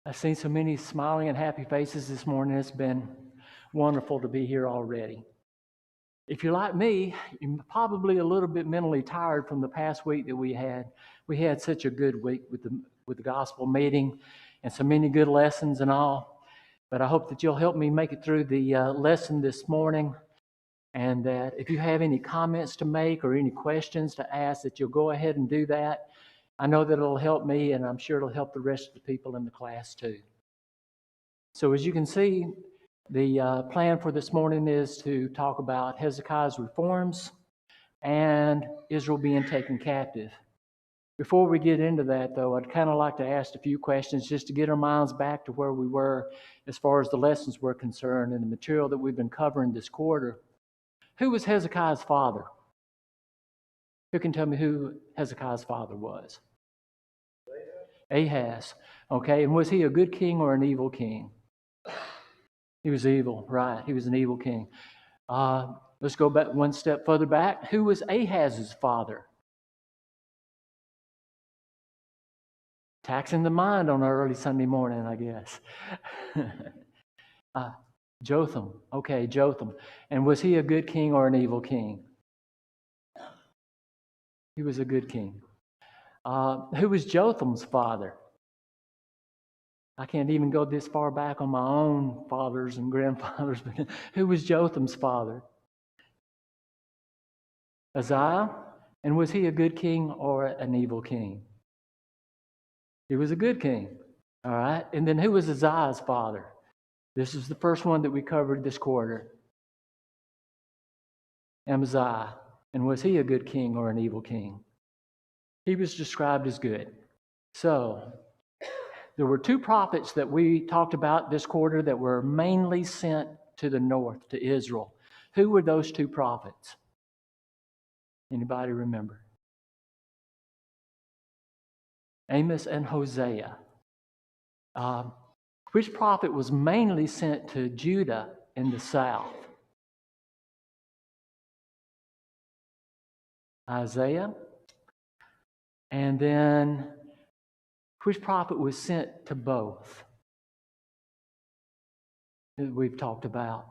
I've seen so many smiling and happy faces this morning. It's been wonderful to be here already. If you're like me, you're probably a little bit mentally tired from the past week that we had. We had such a good week with the gospel meeting and so many good lessons and all. But I hope that you'll help me make it through the lesson this morning, and that if you have any comments to make or any questions to ask, that you'll go ahead and do that. I know that it'll help me, and I'm sure it'll help the rest of the people in the class too. So as you can see, the plan for this morning is to talk about Hezekiah's reforms and Israel being taken captive. Before we get into that, though, I'd kind of like to ask a few questions just to get our minds back to where we were as far as the lessons were concerned and the material that we've been covering this quarter. Who was Hezekiah's father? Who can tell me who Hezekiah's father was? Ahaz. Okay, and was he a good king or an evil king? He was evil, right? He was an evil king. Let's go back one step further back. Who was Ahaz's father? Taxing the mind on our early Sunday morning, I guess. Jotham. Okay, Jotham. And was he a good king or an evil king? He was a good king. Who was Jotham's father? I can't even go this far back on my own fathers and grandfathers, but who was Jotham's father? Uzziah. And was he a good king or an evil king? He was a good king. All right. And then who was Uzziah's father? This is the first one that we covered this quarter. Amaziah. And was he a good king or an evil king? He was described as good. So there were two prophets that we talked about this quarter that were mainly sent to the north, to Israel. Who were those two prophets? Anybody remember? Amos and Hosea. Which prophet was mainly sent to Judah in the south? Isaiah. And then which prophet was sent to both? That we've talked about.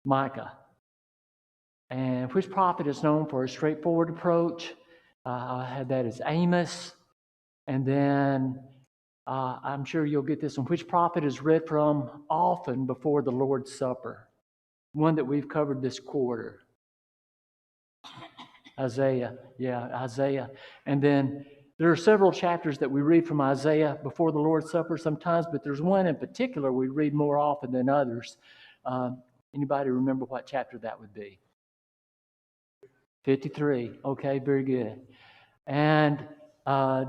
Micah. And which prophet is known for a straightforward approach? I had that as Amos. And then I'm sure you'll get this one. Which prophet is read from often before the Lord's Supper? One that we've covered this quarter. Isaiah. Yeah, Isaiah. And then there are several chapters that we read from Isaiah before the Lord's Supper sometimes, but there's one in particular we read more often than others. Anybody remember what chapter that would be? 53. Okay, very good. And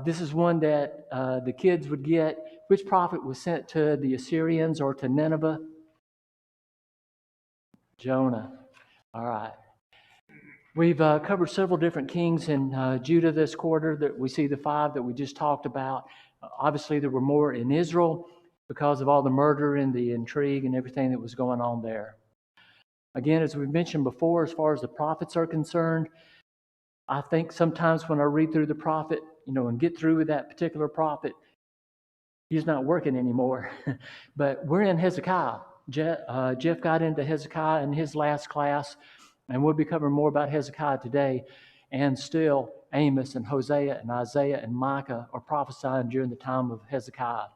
this is one that the kids would get. Which prophet was sent to the Assyrians or to Nineveh? Jonah. All right. We've covered several different kings in Judah this quarter. That we see the five that we just talked about. Obviously, there were more in Israel because of all the murder and the intrigue and everything that was going on there. Again, as we've mentioned before, as far as the prophets are concerned, I think sometimes when I read through the prophet, and get through with that particular prophet, he's not working anymore. But we're in Hezekiah. Jeff got into Hezekiah in his last class, and we'll be covering more about Hezekiah today. And still, Amos and Hosea and Isaiah and Micah are prophesying during the time of Hezekiah.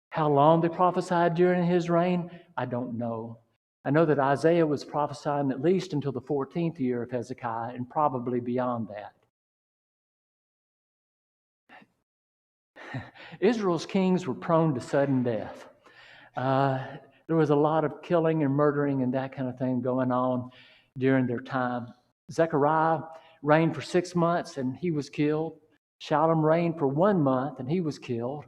How long they prophesied during his reign, I don't know. I know that Isaiah was prophesying at least until the 14th year of Hezekiah and probably beyond that. Israel's kings were prone to sudden death. There was a lot of killing and murdering and that kind of thing going on during their time. Zechariah reigned for 6 months and he was killed. Shallum reigned for 1 month and he was killed.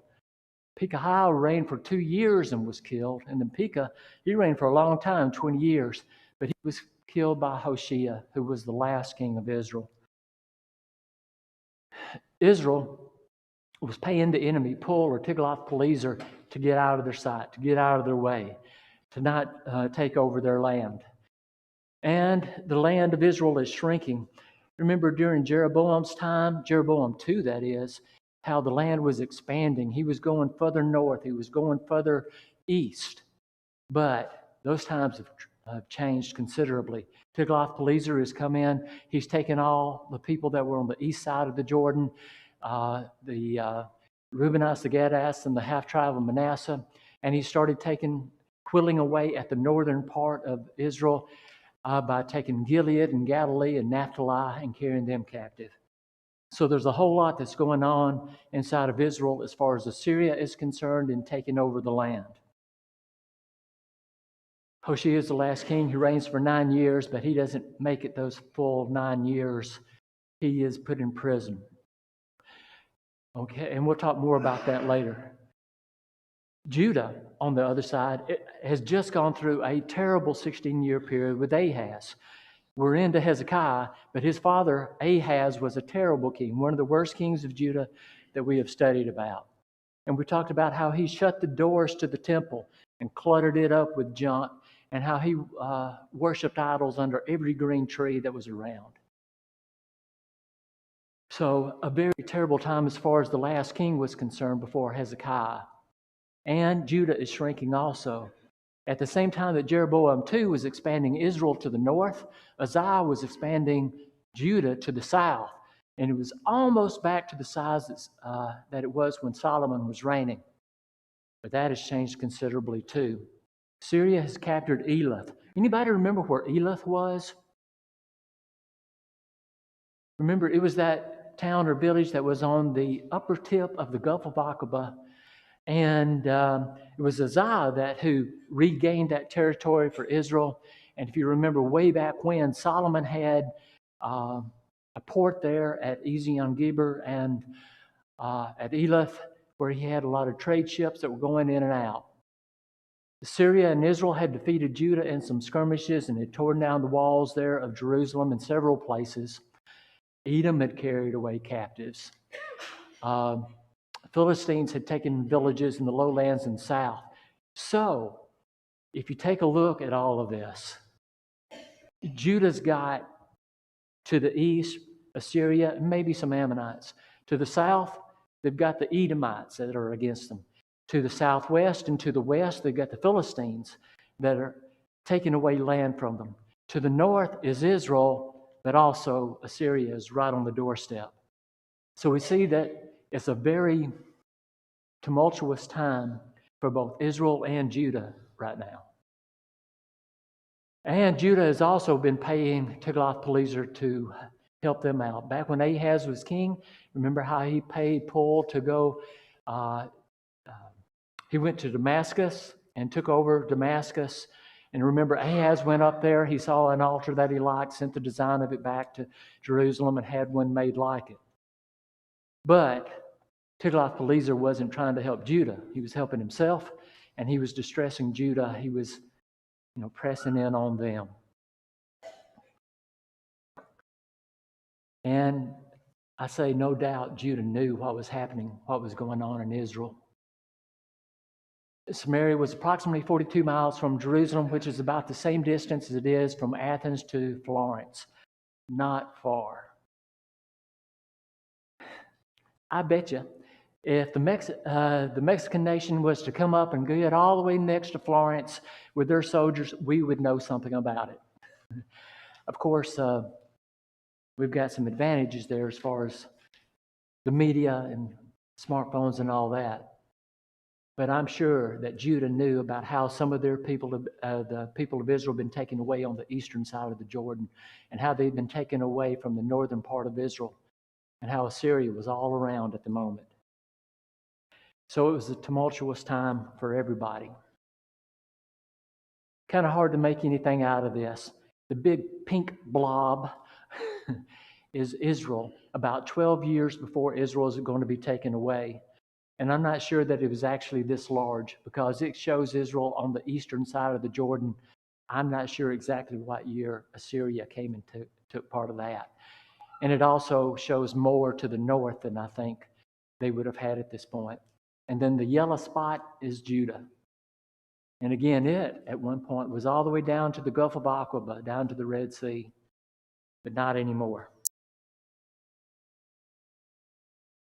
Pekahiah reigned for 2 years and was killed. And then Pekah, he reigned for a long time, 20 years. But he was killed by Hoshea, who was the last king of Israel. Israel was paying the enemy, Pul or Tiglath-Pileser, to get out of their sight, to get out of their way, to not take over their land. And the land of Israel is shrinking. Remember during Jeroboam's time, Jeroboam II that is, how the land was expanding. He was going further north. He was going further east. But those times have changed considerably. Tiglath-Pileser has come in. He's taken all the people that were on the east side of the Jordan, the Reubenites, the Gadites, and the half-tribe of Manasseh, and he started quilling away at the northern part of Israel by taking Gilead and Galilee and Naphtali and carrying them captive. So there's a whole lot that's going on inside of Israel as far as Assyria is concerned in taking over the land. Hoshea is the last king. He reigns for 9 years, but he doesn't make it those full 9 years. He is put in prison. Okay, and we'll talk more about that later. Judah, on the other side, has just gone through a terrible 16-year period with Ahaz. We're into Hezekiah, but his father, Ahaz, was a terrible king, one of the worst kings of Judah that we have studied about. And we talked about how he shut the doors to the temple and cluttered it up with junk, and how he worshipped idols under every green tree that was around. So a very terrible time as far as the last king was concerned before Hezekiah. And Judah is shrinking also. At the same time that Jeroboam II was expanding Israel to the north, Uzziah was expanding Judah to the south. And it was almost back to the size that it was when Solomon was reigning. But that has changed considerably too. Syria has captured Elath. Anybody remember where Elath was? Remember, it was that town or village that was on the upper tip of the Gulf of Aqaba. And it was Uzziah who regained that territory for Israel. And if you remember way back when, Solomon had a port there at Ezion-Geber and at Elath, where he had a lot of trade ships that were going in and out. Syria and Israel had defeated Judah in some skirmishes and had torn down the walls there of Jerusalem in several places. Edom had carried away captives. Philistines had taken villages in the lowlands and south. So, if you take a look at all of this, Judah's got to the east Assyria and maybe some Ammonites. To the south, they've got the Edomites that are against them. To the southwest and to the west, they've got the Philistines that are taking away land from them. To the north is Israel, but also Assyria is right on the doorstep. So we see that it's a very tumultuous time for both Israel and Judah right now. And Judah has also been paying Tiglath-Pileser to help them out. Back when Ahaz was king, remember how he paid Pul to go... he went to Damascus and took over Damascus. And remember, Ahaz went up there. He saw an altar that he liked, sent the design of it back to Jerusalem and had one made like it. But Tiglath-Pileser wasn't trying to help Judah. He was helping himself, and he was distressing Judah. He was, pressing in on them. And I say, no doubt, Judah knew what was happening, what was going on in Israel. Samaria was approximately 42 miles from Jerusalem, which is about the same distance as it is from Athens to Florence. Not far. I bet you, if the Mexican nation was to come up and get all the way next to Florence with their soldiers, we would know something about it. Of course, we've got some advantages there as far as the media and smartphones and all that. But I'm sure that Judah knew about how some of their people, the people of Israel, have been taken away on the eastern side of the Jordan, and how they've been taken away from the northern part of Israel, and how Assyria was all around at the moment. So it was a tumultuous time for everybody. Kind of hard to make anything out of this. The big pink blob is Israel, about 12 years before Israel is going to be taken away. And I'm not sure that it was actually this large, because it shows Israel on the eastern side of the Jordan. I'm not sure exactly what year Assyria came and took part of that. And it also shows more to the north than I think they would have had at this point. And then the yellow spot is Judah. And again, it, at one point, was all the way down to the Gulf of Aqaba, down to the Red Sea, but not anymore.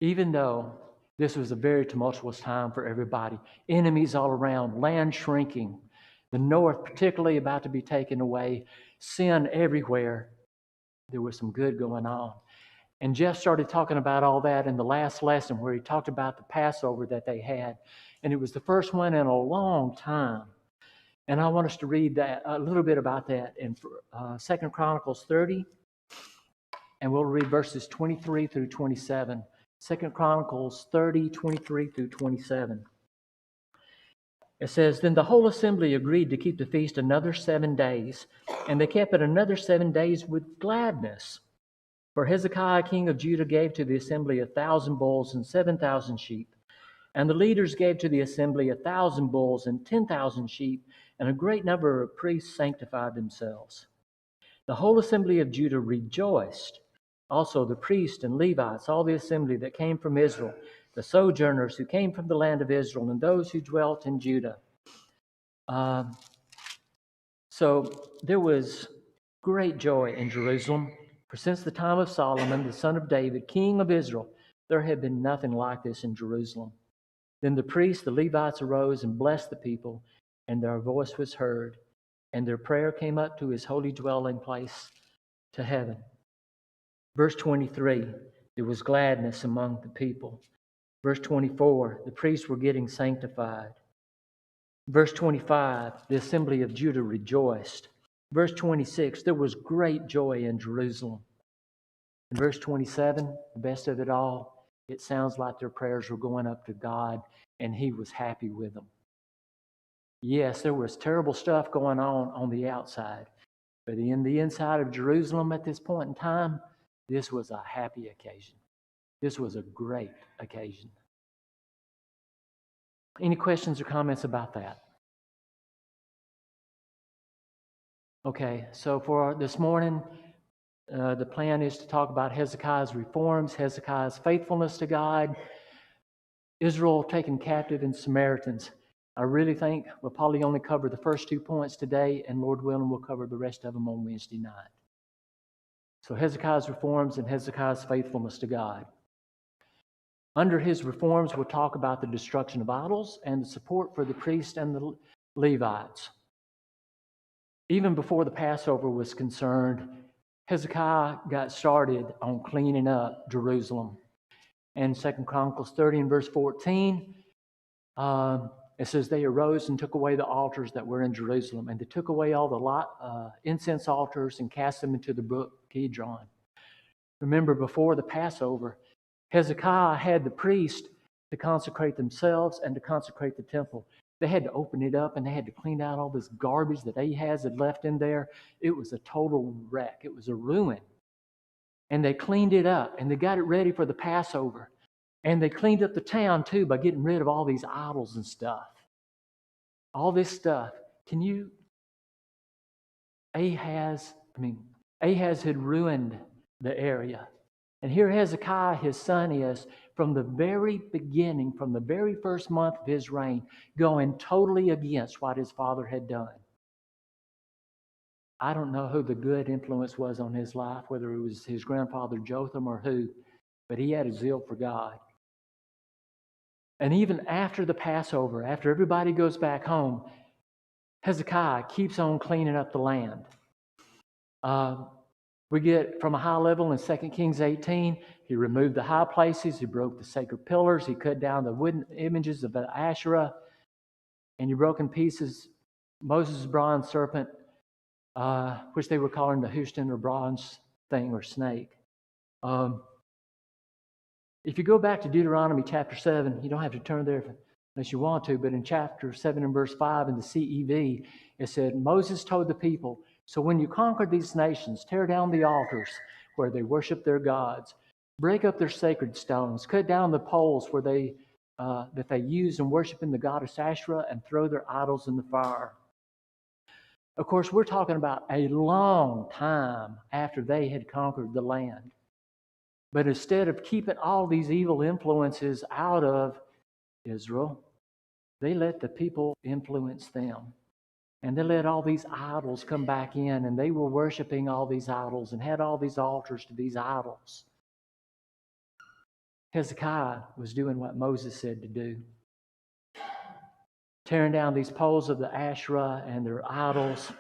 Even though This was a very tumultuous time for everybody. Enemies all around, land shrinking, the north particularly about to be taken away, sin everywhere. There was some good going on. And Jeff started talking about all that in the last lesson where he talked about the Passover that they had. And it was the first one in a long time. And I want us to read that a little bit about that in 2 Chronicles 30. And we'll read verses 23 through 27. 2 Chronicles 30, 23 through 27. It says, Then the whole assembly agreed to keep the feast another 7 days, and they kept it another 7 days with gladness. For Hezekiah king of Judah gave to the assembly 1,000 bulls and 7,000 sheep. And the leaders gave to the assembly 1,000 bulls and 10,000 sheep, and a great number of priests sanctified themselves. The whole assembly of Judah rejoiced. Also the priests and Levites, all the assembly that came from Israel, the sojourners who came from the land of Israel, and those who dwelt in Judah. So there was great joy in Jerusalem. For since the time of Solomon, the son of David, king of Israel, there had been nothing like this in Jerusalem. Then the priests, the Levites, arose and blessed the people, and their voice was heard, and their prayer came up to his holy dwelling place to heaven. Verse 23, there was gladness among the people. Verse 24, the priests were getting sanctified. Verse 25, the assembly of Judah rejoiced. Verse 26, there was great joy in Jerusalem. In verse 27, the best of it all, it sounds like their prayers were going up to God, and he was happy with them. Yes, there was terrible stuff going on the outside, but in the inside of Jerusalem at this point in time, this was a happy occasion. This was a great occasion. Any questions or comments about that? Okay, so for this morning, the plan is to talk about Hezekiah's reforms, Hezekiah's faithfulness to God, Israel taken captive, and Samaritans. I really think we'll probably only cover the first 2 points today, and Lord willing, we'll cover the rest of them on Wednesday night. So Hezekiah's reforms and Hezekiah's faithfulness to God. Under his reforms, we'll talk about the destruction of idols and the support for the priests and the Levites. Even before the Passover was concerned, Hezekiah got started on cleaning up Jerusalem. And 2 Chronicles 30 and verse 14, it says, They arose and took away the altars that were in Jerusalem, and they took away all the incense altars and cast them into the brook Kidron. Remember, before the Passover, Hezekiah had the priests to consecrate themselves and to consecrate the temple. They had to open it up, and they had to clean out all this garbage that Ahaz had left in there. It was a total wreck. It was a ruin. And they cleaned it up, and they got it ready for the Passover. And they cleaned up the town, too, by getting rid of all these idols and stuff. All this stuff. Ahaz had ruined the area. And here Hezekiah, his son, is from the very beginning, from the very first month of his reign, going totally against what his father had done. I don't know who the good influence was on his life, whether it was his grandfather Jotham or who, but he had a zeal for God. And even after the Passover, after everybody goes back home, Hezekiah keeps on cleaning up the land. We get from a high level in 2 Kings 18, he removed the high places, he broke the sacred pillars, he cut down the wooden images of the Asherah, and he broke in pieces Moses' bronze serpent, which they were calling the Houston or bronze thing or snake. If you go back to Deuteronomy chapter 7, you don't have to turn there unless you want to, but in chapter 7 and verse 5 in the CEV, it said, Moses told the people, so when you conquer these nations, tear down the altars where they worship their gods, break up their sacred stones, cut down the poles where that they use in worshiping the goddess Asherah, and throw their idols in the fire. Of course, we're talking about a long time after they had conquered the land. But instead of keeping all these evil influences out of Israel, they let the people influence them. And they let all these idols come back in, and they were worshiping all these idols and had all these altars to these idols. Hezekiah was doing what Moses said to do, tearing down these poles of the Asherah and their idols.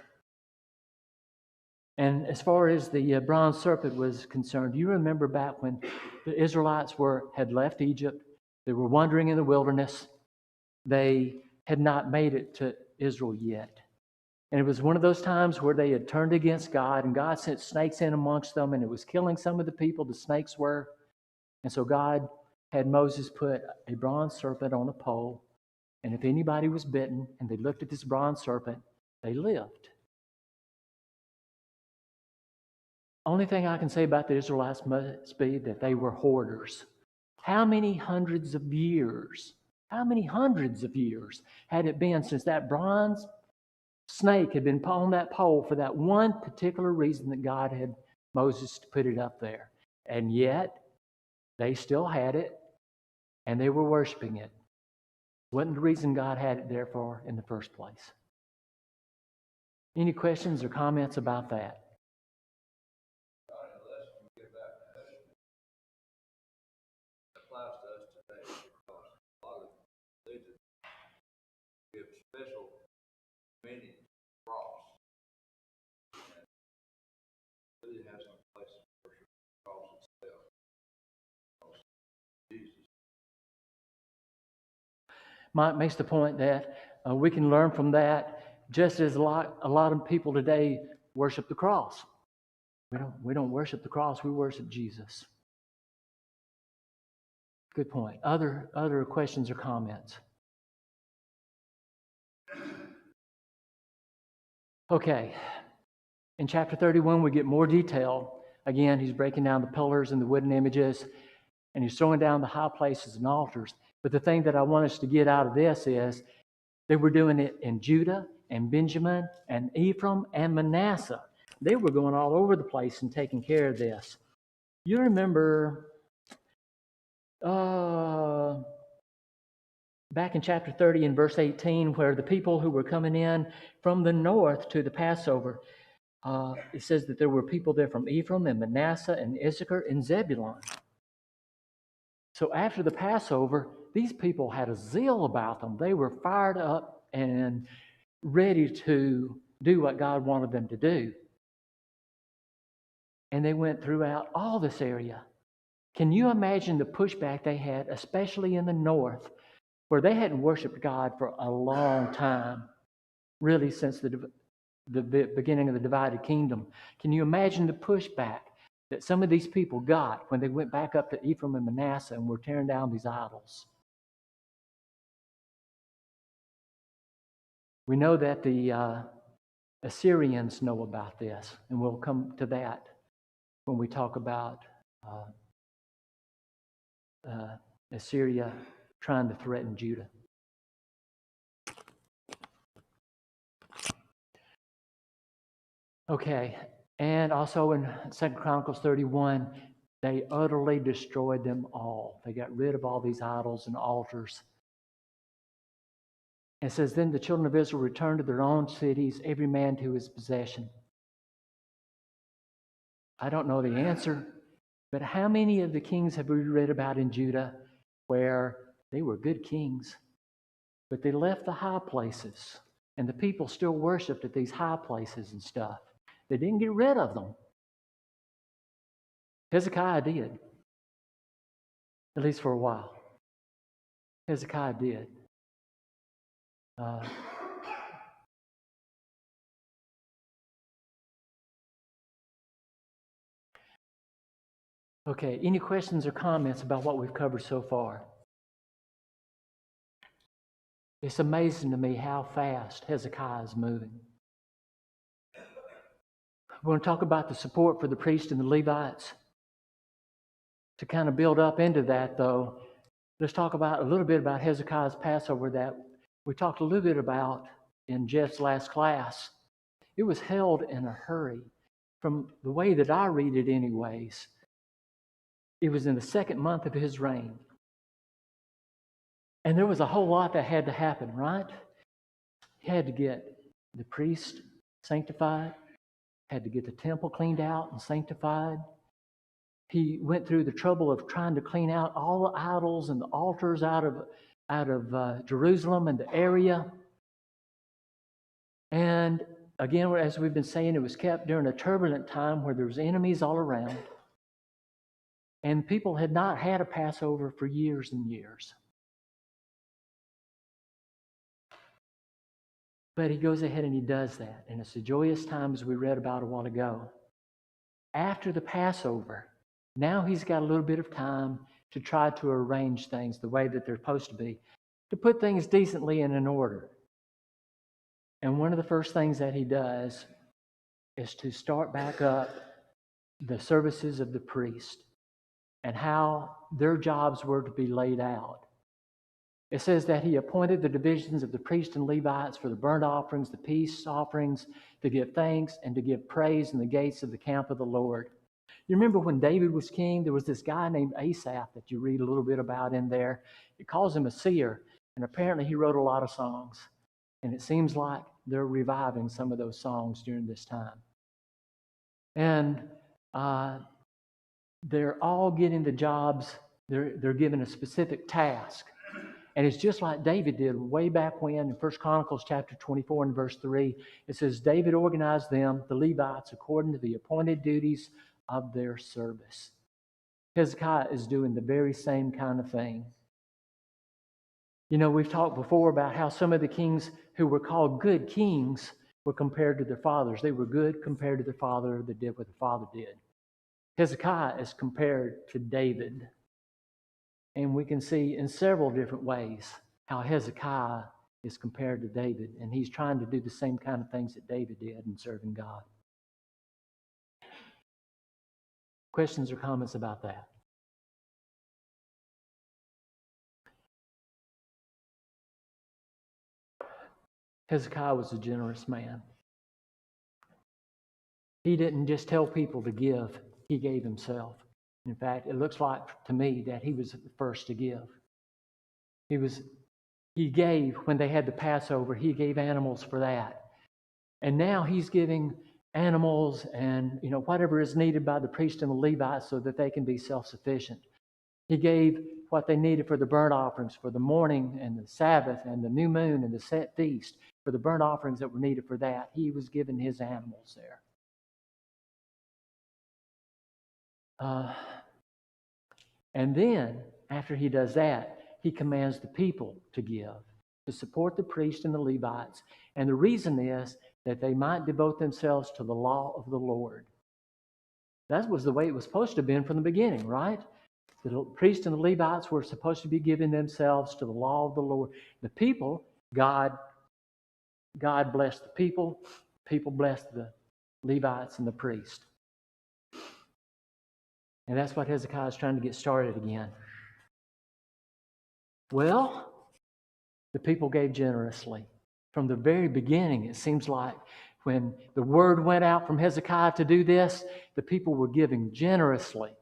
And as far as the bronze serpent was concerned, you remember back when the Israelites had left Egypt, they were wandering in the wilderness. They had not made it to Israel yet. And it was one of those times where they had turned against God, and God sent snakes in amongst them, and it was killing some of the people, the snakes were. And so God had Moses put a bronze serpent on a pole, and if anybody was bitten and they looked at this bronze serpent, they lived. Only thing I can say about the Israelites must be that they were hoarders. How many hundreds of years had it been since that bronze snake had been on that pole for that one particular reason that God had Moses to put it up there? And yet, they still had it, and they were worshiping it. Wasn't the reason God had it there for in the first place. Any questions or comments about that? Special meaning cross. And it really has no place to worship the cross itself. Jesus. Mike makes the point that we can learn from that, just as a lot of people today worship the cross. We don't worship the cross, we worship Jesus. Good point. Other questions or comments? Okay. In chapter 31, we get more detail. Again, he's breaking down the pillars and the wooden images, and he's throwing down the high places and altars. But the thing that I want us to get out of this is they were doing it in Judah and Benjamin and Ephraim and Manasseh. They were going all over the place and taking care of this. You remember back in chapter 30 and verse 18, where the people who were coming in from the north to the Passover, it says that there were people there from Ephraim and Manasseh and Issachar and Zebulun. So after the Passover, these people had a zeal about them. They were fired up and ready to do what God wanted them to do. And they went throughout all this area. Can you imagine the pushback they had, especially in the north, where they hadn't worshiped God for a long time, really since the beginning of the divided kingdom? Can you imagine the pushback that some of these people got when they went back up to Ephraim and Manasseh and were tearing down these idols? We know that the Assyrians know about this, and we'll come to that when we talk about Assyria trying to threaten Judah. Okay, and also in 2 Chronicles 31, they utterly destroyed them all. They got rid of all these idols and altars. It says, then the children of Israel returned to their own cities, every man to his possession. I don't know the answer, but how many of the kings have we read about in Judah where they were good kings, but they left the high places, and the people still worshipped at these high places and stuff? They didn't get rid of them. Hezekiah did, at least for a while. Hezekiah did. Okay, any questions or comments about what we've covered so far? It's amazing to me how fast Hezekiah is moving. We're going to talk about the support for the priests and the Levites. To kind of build up into that, though, let's talk about a little bit about Hezekiah's Passover that we talked a little bit about in Jeff's last class. It was held in a hurry. From the way that I read it anyways, it was in the second month of his reign. And there was a whole lot that had to happen, right? He had to get the priest sanctified, had to get the temple cleaned out and sanctified. he went through the trouble of trying to clean out all the idols and the altars out of Jerusalem and the area. And again, as we've been saying, it was kept during a turbulent time where there was enemies all around. And people had not had a Passover for years and years. But he goes ahead and he does that. And it's a joyous time, as we read about a while ago. After the Passover, now he's got a little bit of time to try to arrange things the way that they're supposed to be, to put things decently and in order. And one of the first things that he does is to start back up the services of the priest and how their jobs were to be laid out. It says that he appointed the divisions of the priests and Levites for the burnt offerings, the peace offerings, to give thanks and to give praise in the gates of the camp of the Lord. You remember when David was king, there was this guy named Asaph that you read a little bit about in there. It calls him a seer, and apparently he wrote a lot of songs. And it seems like they're reviving some of those songs during this time. And they're all getting the jobs. They're given a specific task. And it's just like David did way back when in 1 Chronicles chapter 24 and verse 3. It says, David organized them, the Levites, according to the appointed duties of their service. Hezekiah is doing the very same kind of thing. You know, we've talked before about how some of the kings who were called good kings were compared to their fathers. They were good compared to their father that did what the father did. Hezekiah is compared to David. And we can see in several different ways how Hezekiah is compared to David. And he's trying to do the same kind of things that David did in serving God. Questions or comments about that? Hezekiah was a generous man. He didn't just tell people to give, he gave himself. In fact, it looks like to me that he was the first to give. He gave when they had the Passover, he gave animals for that. And now he's giving animals and whatever is needed by the priest and the Levites so that they can be self-sufficient. He gave what they needed for the burnt offerings, for the morning and the Sabbath and the new moon and the set feast, for the burnt offerings that were needed for that. He was giving his animals there. And then, after he does that, he commands the people to give, to support the priests and the Levites. And the reason is that they might devote themselves to the law of the Lord. That was the way it was supposed to have been from the beginning, right? The priests and the Levites were supposed to be giving themselves to the law of the Lord. The people, God blessed the people blessed the Levites and the priest. And that's what Hezekiah is trying to get started again. Well, the people gave generously. From the very beginning, it seems like when the word went out from Hezekiah to do this, the people were giving generously.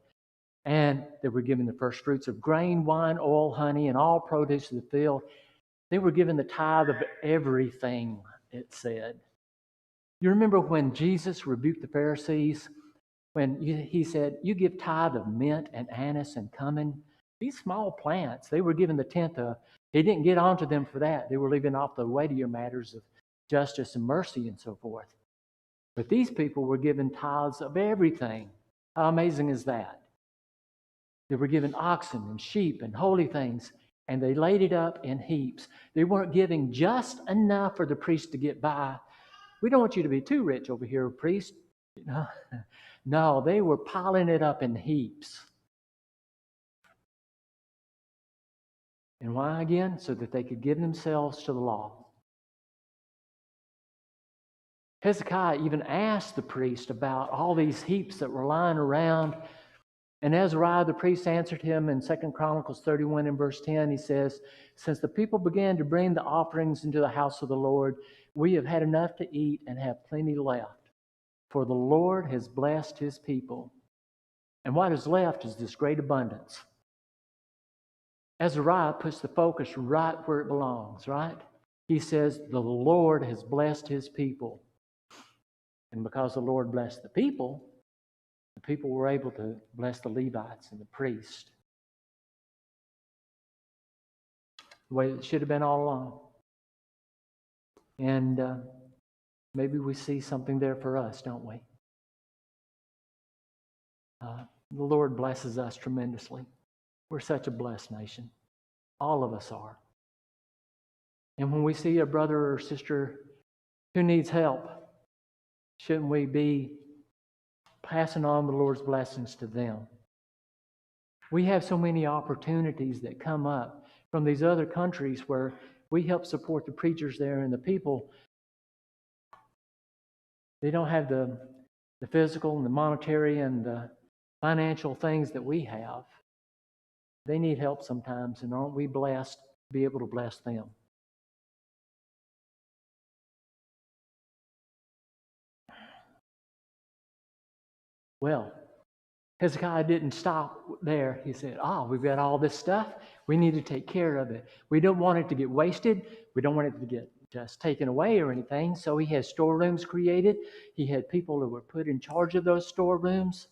And they were giving the first fruits of grain, wine, oil, honey, and all produce of the field. They were giving the tithe of everything, it said. You remember when Jesus rebuked the Pharisees? When he said, you give tithe of mint and anise and cumin. These small plants, they were given the tenth of. He didn't get onto them for that. They were leaving off the weightier matters of justice and mercy and so forth. But these people were given tithes of everything. How amazing is that? They were given oxen and sheep and holy things, and they laid it up in heaps. They weren't giving just enough for the priest to get by. We don't want you to be too rich over here, priest. No, they were piling it up in heaps. And why again? So that they could give themselves to the law. Hezekiah even asked the priest about all these heaps that were lying around. And Azariah the priest answered him in 2 Chronicles 31 and verse 10. He says, since the people began to bring the offerings into the house of the Lord, we have had enough to eat and have plenty left. For the Lord has blessed his people. And what is left is this great abundance. Azariah puts the focus right where it belongs, right? He says, the Lord has blessed his people. And because the Lord blessed the people people were able to bless the Levites and the priests the way it should have been all along. And maybe we see something there for us, don't we? The Lord blesses us tremendously. We're such a blessed nation. All of us are. And when we see a brother or sister who needs help, shouldn't we be passing on the Lord's blessings to them? We have so many opportunities that come up from these other countries where we help support the preachers there, and the people, they don't have the physical and the monetary and the financial things that we have. They need help sometimes, and aren't we blessed to be able to bless them? Well, Hezekiah didn't stop there. He said, we've got all this stuff. We need to take care of it. We don't want it to get wasted. We don't want it to get just taken away or anything. So he had storerooms created. He had people who were put in charge of those storerooms.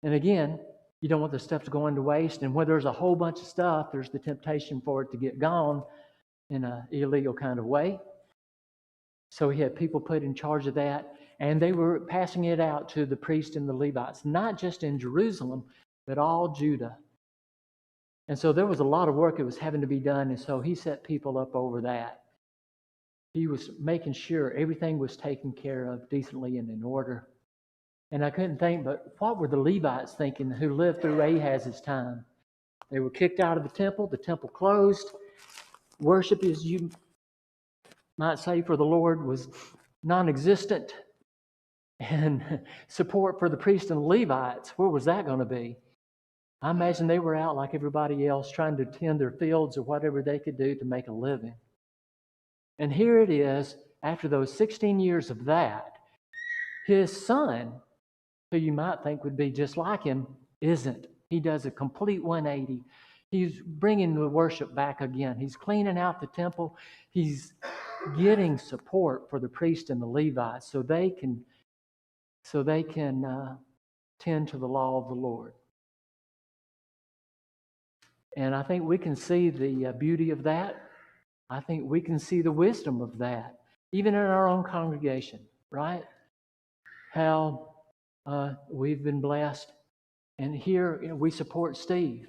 And again, you don't want the stuff to go into waste. And when there's a whole bunch of stuff, there's the temptation for it to get gone in an illegal kind of way. So he had people put in charge of that. And they were passing it out to the priests and the Levites, not just in Jerusalem, but all Judah. And so there was a lot of work that was having to be done, and so he set people up over that. He was making sure everything was taken care of decently and in order. And I couldn't think, but what were the Levites thinking who lived through Ahaz's time? They were kicked out of the temple closed. Worship, as you might say, for the Lord was non-existent. And support for the priests and the Levites, where was that going to be? I imagine they were out like everybody else trying to tend their fields or whatever they could do to make a living. And here it is, after those 16 years of that, his son, who you might think would be just like him, isn't. He does a complete 180. He's bringing the worship back again. He's cleaning out the temple. He's getting support for the priests and the Levites so they can tend to the law of the Lord. And I think we can see the beauty of that. I think we can see the wisdom of that, even in our own congregation, right? How we've been blessed. And here we support Steve.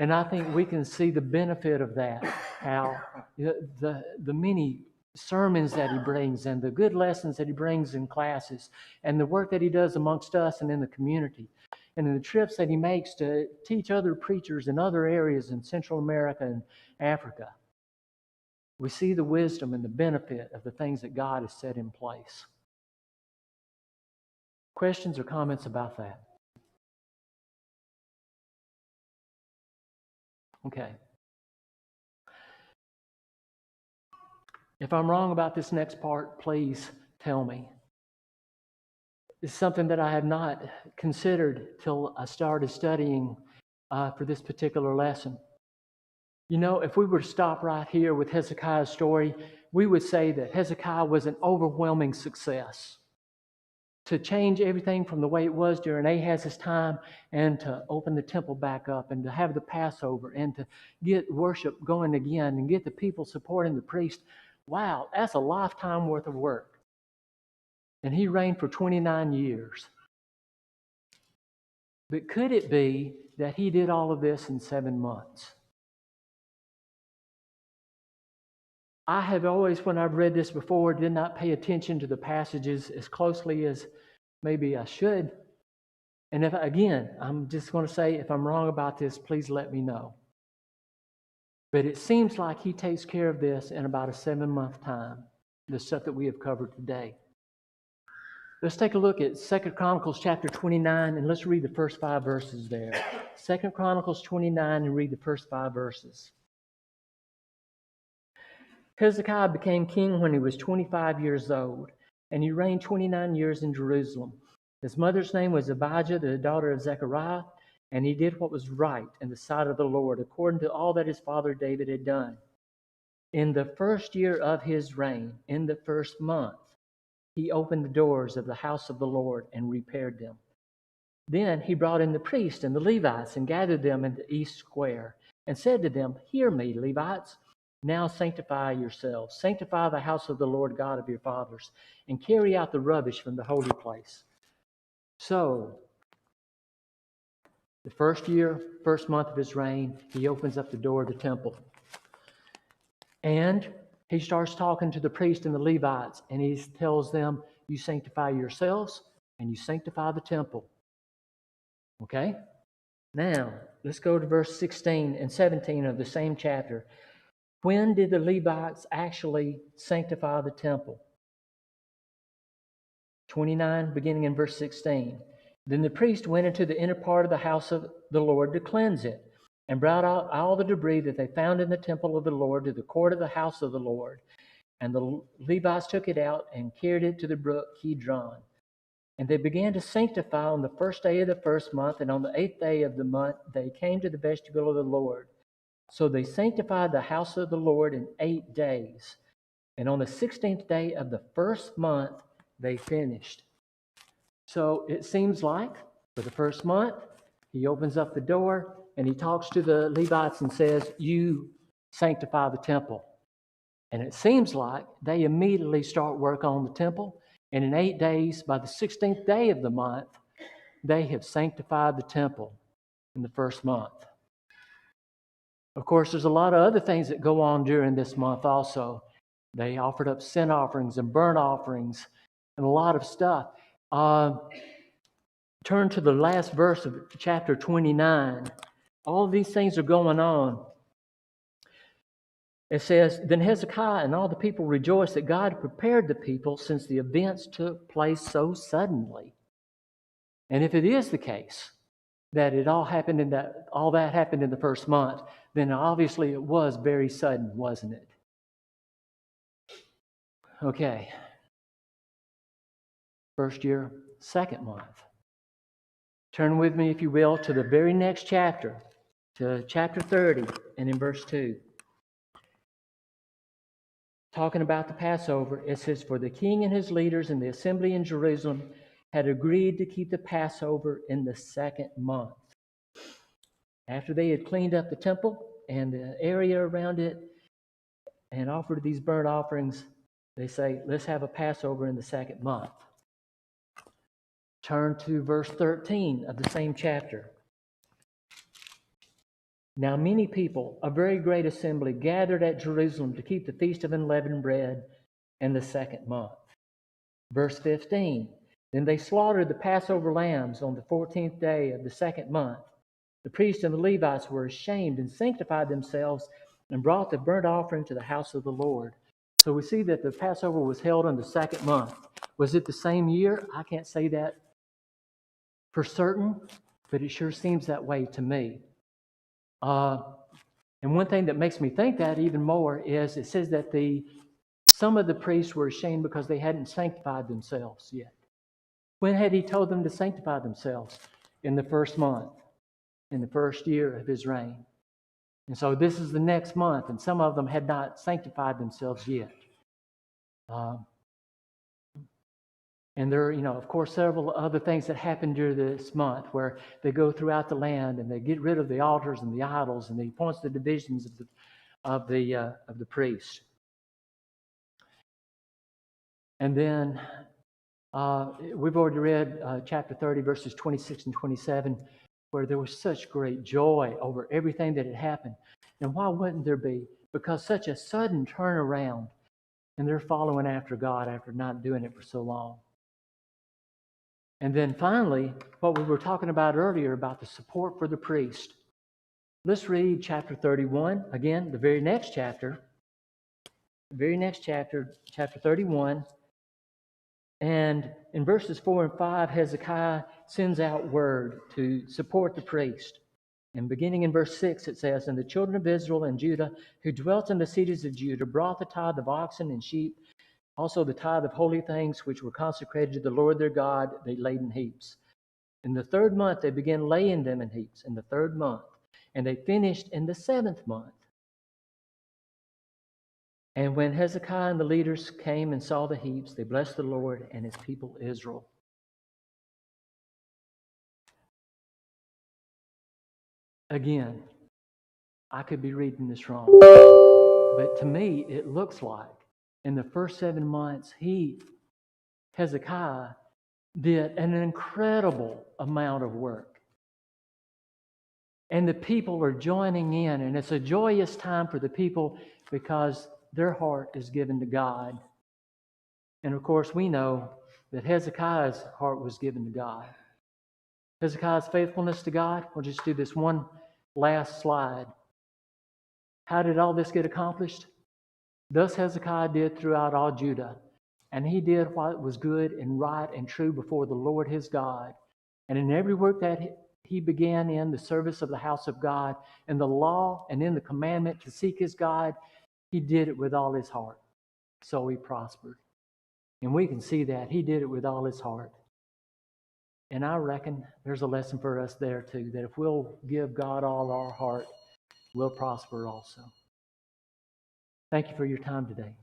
And I think we can see the benefit of that, how the many sermons that he brings and the good lessons that he brings in classes and the work that he does amongst us and in the community and in the trips that he makes to teach other preachers in other areas in Central America and Africa. We see the wisdom and the benefit of the things that God has set in place. Questions or comments about that? Okay. If I'm wrong about this next part, please tell me. It's something that I have not considered till I started studying for this particular lesson. You know, if we were to stop right here with Hezekiah's story, we would say that Hezekiah was an overwhelming success. To change everything from the way it was during Ahaz's time and to open the temple back up and to have the Passover and to get worship going again and get the people supporting the priest. Wow, that's a lifetime worth of work. And he reigned for 29 years. But could it be that he did all of this in 7 months? I have always, when I've read this before, did not pay attention to the passages as closely as maybe I should. And if, again, I'm just going to say, if I'm wrong about this, please let me know. But it seems like he takes care of this in about a 7-month time, the stuff that we have covered today. Let's take a look at 2 Chronicles chapter 29, and let's read the first 5 verses there. 2 Chronicles 29, and read the first 5 verses. Hezekiah became king when he was 25 years old, and he reigned 29 years in Jerusalem. His mother's name was Abijah, the daughter of Zechariah, and he did what was right in the sight of the Lord, according to all that his father David had done. In the first year of his reign, in the first month, he opened the doors of the house of the Lord and repaired them. Then he brought in the priests and the Levites and gathered them in the east square and said to them, Hear me, Levites. Now sanctify yourselves. Sanctify the house of the Lord God of your fathers and carry out the rubbish from the holy place. So, the first month of his reign, he opens up the door of the temple. And he starts talking to the priests and the Levites, and he tells them, You sanctify yourselves and you sanctify the temple. Okay? Now, let's go to verse 16 and 17 of the same chapter. When did the Levites actually sanctify the temple? 29, beginning in verse 16. Then the priest went into the inner part of the house of the Lord to cleanse it, and brought out all the debris that they found in the temple of the Lord to the court of the house of the Lord. And the Levites took it out and carried it to the brook Kidron. And they began to sanctify on the first day of the first month, and on the 8th day of the month they came to the vestibule of the Lord. So they sanctified the house of the Lord in 8 days. And on the 16th day of the first month they finished. So it seems like for the first month, he opens up the door and he talks to the Levites and says, You sanctify the temple. And it seems like they immediately start work on the temple. And in 8 days, by the 16th day of the month, they have sanctified the temple in the first month. Of course, there's a lot of other things that go on during this month also. They offered up sin offerings and burnt offerings and a lot of stuff. Turn to the last verse of chapter 29. All of these things are going on. It says, Then Hezekiah and all the people rejoiced that God had prepared the people since the events took place so suddenly. And if it is the case that all that happened in the first month, then obviously it was very sudden, wasn't it? Okay. First year, second month. Turn with me, if you will, to the very next chapter, to chapter 30, and in verse 2. Talking about the Passover, it says, For the king and his leaders in the assembly in Jerusalem had agreed to keep the Passover in the second month. After they had cleaned up the temple and the area around it and offered these burnt offerings, they say, Let's have a Passover in the second month. Turn to verse 13 of the same chapter. Now many people, a very great assembly, gathered at Jerusalem to keep the feast of unleavened bread in the second month. Verse 15, Then they slaughtered the Passover lambs on the 14th day of the second month. The priests and the Levites were ashamed and sanctified themselves and brought the burnt offering to the house of the Lord. So we see that the Passover was held in the second month. Was it the same year? I can't say that for certain, but it sure seems that way to me. And one thing that makes me think that even more is it says that some of the priests were ashamed because they hadn't sanctified themselves yet. When had he told them to sanctify themselves? In the first month, in the first year of his reign. And so this is the next month, and some of them had not sanctified themselves yet. And there are, of course, several other things that happen during this month where they go throughout the land and they get rid of the altars and the idols, and he points the divisions of the priests. And then we've already read chapter 30, verses 26 and 27, where there was such great joy over everything that had happened. And why wouldn't there be? Because such a sudden turnaround, and they're following after God after not doing it for so long. And then finally, what we were talking about earlier about the support for the priest. Let's read chapter 31, again, the very next chapter. Chapter 31. And in verses 4 and 5, Hezekiah sends out word to support the priest. And beginning in verse 6, it says, And the children of Israel and Judah who dwelt in the cities of Judah brought the tithe of oxen and sheep, also the tithe of holy things which were consecrated to the Lord their God, they laid in heaps. In the third month they began laying them in heaps, in the third month. And they finished in the seventh month. And when Hezekiah and the leaders came and saw the heaps, they blessed the Lord and his people Israel. Again, I could be reading this wrong, but to me, it looks like in the first 7 months, Hezekiah, did an incredible amount of work. And the people are joining in, and it's a joyous time for the people because their heart is given to God. And of course, we know that Hezekiah's heart was given to God. Hezekiah's faithfulness to God, we'll just do this one last slide. How did all this get accomplished? Thus Hezekiah did throughout all Judah, and he did what was good and right and true before the Lord his God. And in every work that he began in the service of the house of God, in the law and in the commandment to seek his God, he did it with all his heart. So he prospered. And we can see that he did it with all his heart. And I reckon there's a lesson for us there too, that if we'll give God all our heart, we'll prosper also. Thank you for your time today.